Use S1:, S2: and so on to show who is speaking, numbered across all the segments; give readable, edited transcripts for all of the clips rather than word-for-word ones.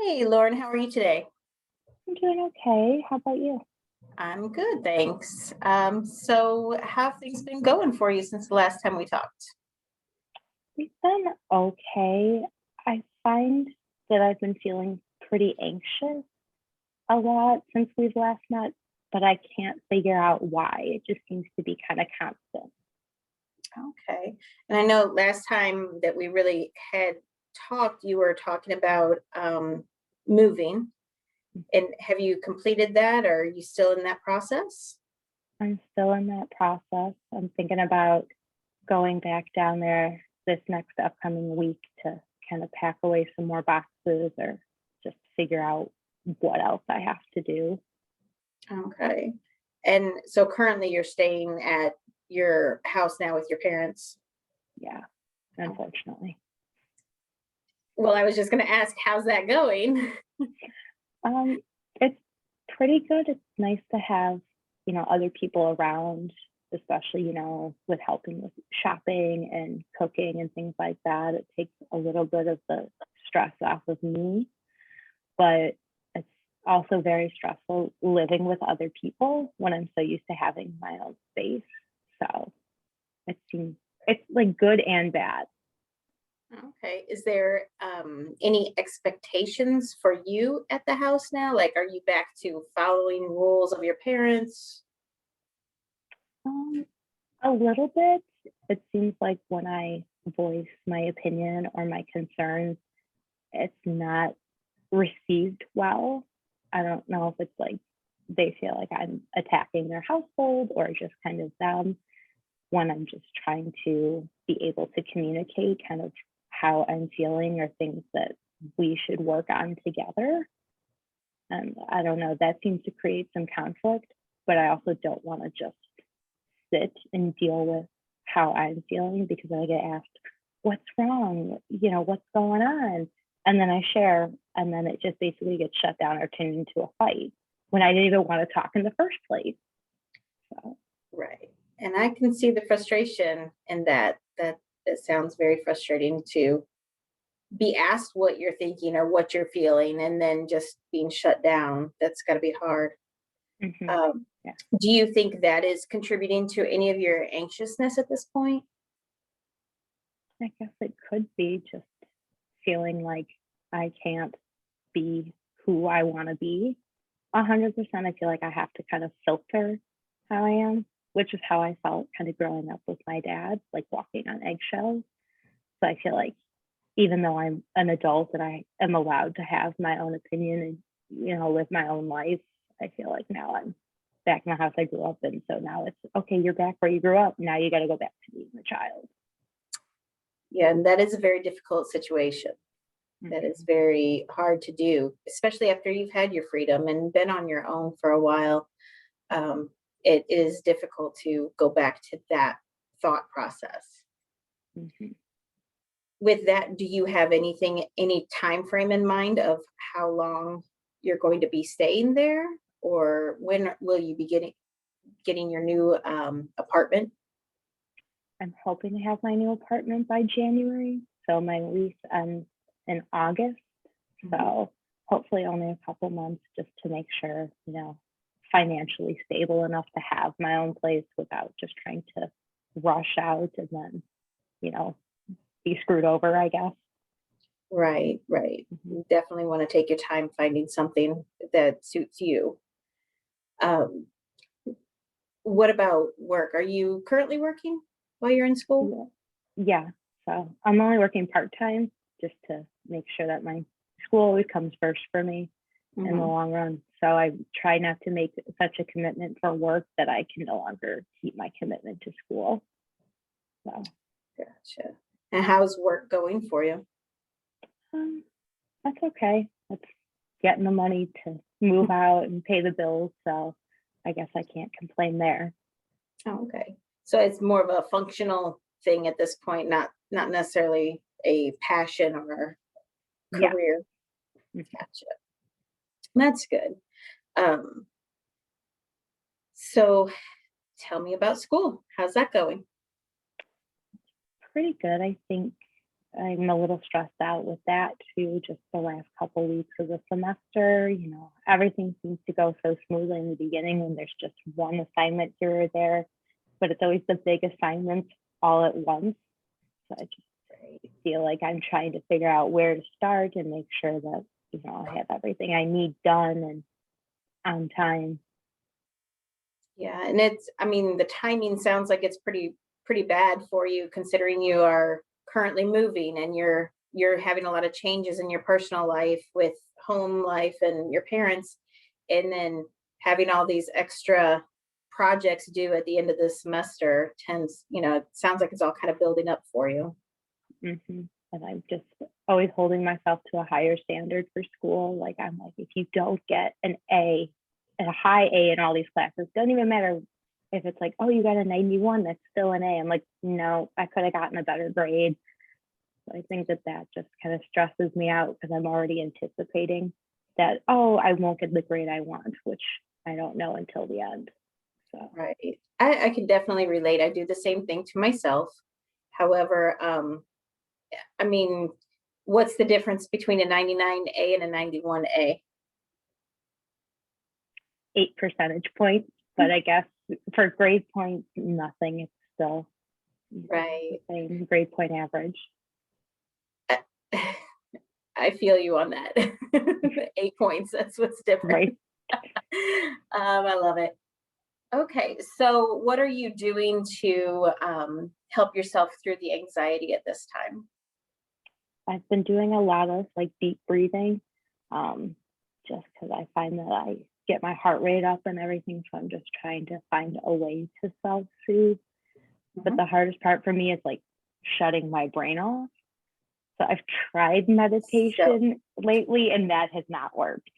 S1: Hey, Lauren, how are you today?
S2: I'm doing okay. How about you?
S1: I'm good, thanks. So how have things been going for you since the last time we talked?
S2: We've been okay. I find that I've been feeling pretty anxious a lot since we've last met, but I can't figure out why. It just seems to be kind of constant.
S1: Okay. And I know last time that we really had talked, you were talking about moving. And have you completed that, or are you still in that process?
S2: I'm still in that process. I'm thinking about going back down there this next upcoming week to kind of pack away some more boxes or just figure out what else I have to do.
S1: Okay. And so currently you're staying at your house now with your parents.
S2: Yeah, unfortunately.
S1: Well, I was just going to ask, how's that going?
S2: Um, it's pretty good. It's nice to have, other people around, especially, with helping with shopping and cooking and things like that. It takes a little bit of the stress off of me, but it's also very stressful living with other people when I'm so used to having my own space. So it seems it's like good and bad.
S1: Okay. Is there any expectations for you at the house now? Like, are you back to following rules of your parents?
S2: Um, a little bit. It seems like when I voice my opinion or my concerns, it's not received well. I don't know if it's like they feel like I'm attacking their household or just kind of them when I'm just trying to be able to communicate kind of how I'm feeling or things that we should work on together. And I don't know, that seems to create some conflict, but I also don't want to just sit and deal with how I'm feeling because I get asked, what's wrong? What's going on? And then I share, and then it just basically gets shut down or turned into a fight when I didn't even want to talk in the first place. So,
S1: Right. And I can see the frustration in that. That it sounds very frustrating to be asked what you're thinking or what you're feeling and then just being shut down. That's got to be hard.
S2: mhm,
S1: Um,
S2: yeah,
S1: do you think that is contributing to any of your anxiousness at this point?
S2: I guess it could be just feeling like I can't be who I want to be 100%. I feel like I have to kind of filter how I am, which is how I felt kind of growing up with my dad, like walking on eggshells. So I feel like even though I'm an adult and I am allowed to have my own opinion and, live my own life, I feel like now I'm back in the house I grew up in. So now it's okay, you're back where you grew up. Now you got to go back to being a child.
S1: Yeah, and that is a very difficult situation. That is
S2: Mhm.
S1: very hard to do, especially after you've had your freedom and been on your own for a while. Um, it is difficult to go back to that thought process.
S2: Mhm.
S1: With that, do you have any time frame in mind of how long you're going to be staying there, or when will you be getting your new apartment?
S2: I'm hoping to have my new apartment by January. So my lease ends in August.
S1: Mhm.
S2: So hopefully only a couple months just to make sure, financially stable enough to have my own place without just trying to rush out and then, you know, be screwed over, I guess.
S1: Right, right.
S2: Mhm.
S1: You definitely want to take your time finding something that suits you. Um, what about work? Are you currently working while you're in school?
S2: Yeah. Yeah. So I'm only working part time just to make sure that my school always comes first for me in the
S1: Hmm.
S2: long run. So I try not to make such a commitment for work that I can no longer keep my commitment to school. So
S1: Gotcha. And how's work going for you?
S2: um, that's okay. That's getting the money to move out and pay the bills. So I guess I can't complain there.
S1: Oh, okay. So it's more of a functional thing at this point, not necessarily a passion or
S2: Yeah.
S1: career.
S2: Mhm.
S1: Gotcha. That's good. Um, so tell me about school. How's that going?
S2: Pretty good. I think I'm a little stressed out with that too, just the last couple weeks of the semester. Everything seems to go so smoothly in the beginning when there's just one assignment here or there, but it's always the big assignments all at once. So I just feel like I'm trying to figure out where to start and make sure that, I have everything I need done and on time.
S1: Yeah, and the timing sounds like it's pretty bad for you, considering you are currently moving and you're having a lot of changes in your personal life with home life and your parents, and then having all these extra projects due at the end of the semester it sounds like it's all kind of building up for you.
S2: hmm And I'm just always holding myself to a higher standard for school. Like, I'm like, if you don't get an A, a high A in all these classes, don't even matter if it's like, oh, you got a 91, that's still an A. I'm like, no, I could have gotten a better grade. So I think that just kind of stresses me out because I'm already anticipating that, oh, I won't get the grade I want, which I don't know until the end. So,
S1: Right. I can definitely relate. I do the same thing to myself. However, I mean, what's the difference between a 99A and a 91A?
S2: 8 percentage points, but I guess for grade points, nothing. It's still
S1: Right.
S2: the same grade point average.
S1: I feel you on that. 8 points, that's what's different.
S2: Right.
S1: I love it. Okay, so what are you doing to help yourself through the anxiety at this time?
S2: I've been doing a lot of like deep breathing, just because I find that I get my heart rate up and everything. So I'm just trying to find a way to self-soothe. But the hardest part for me is like shutting my brain off. So I've tried meditation lately, and that has not worked.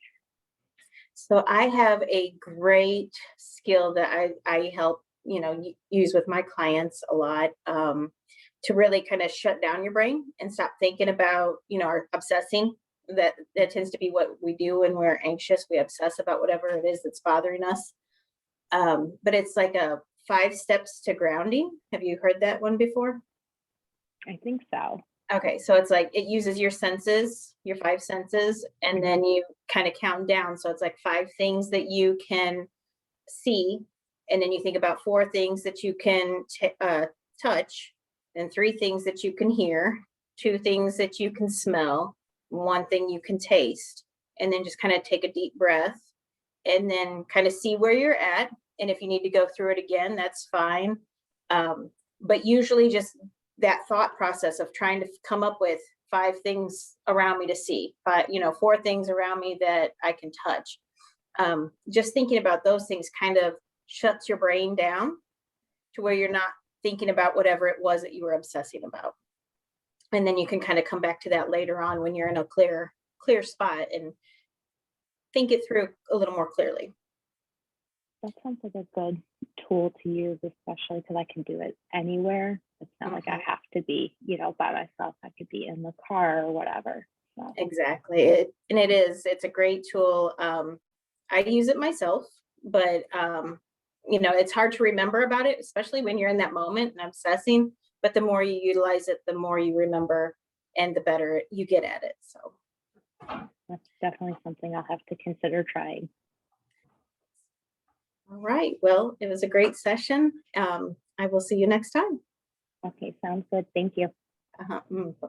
S1: So I have a great skill that I help use with my clients a lot, to really kind of shut down your brain and stop thinking about or obsessing. That tends to be what we do when we're anxious. We obsess about whatever it is that's bothering us. But it's like a 5 steps to grounding. Have you heard that one before?
S2: I think so.
S1: Okay, so it's like it uses your senses, your 5 senses, and then you kind of count down. So it's like 5 things that you can see, and then you think about 4 things that you can touch, and 3 things that you can hear, 2 things that you can smell, 1 thing you can taste, and then just kind of take a deep breath, and then kind of see where you're at. And if you need to go through it again, that's fine. But usually just that thought process of trying to come up with 5 things around me to see, 4 things around me that I can touch. Just thinking about those things kind of shuts your brain down to where you're not thinking about whatever it was that you were obsessing about. And then you can kind of come back to that later on when you're in a clear spot and think it through a little more clearly.
S2: That sounds like a good tool to use, especially because I can do it anywhere. It's not like I have to be, by myself. I could be in the car or whatever. So.
S1: Exactly. It's a great tool. I use it myself, but it's hard to remember about it, especially when you're in that moment and obsessing. But the more you utilize it, the more you remember and the better you get at it. So
S2: that's definitely something I'll have to consider trying.
S1: All right. Well, it was a great session. I will see you next time.
S2: Okay, sounds good. Thank you.
S1: Bye-bye.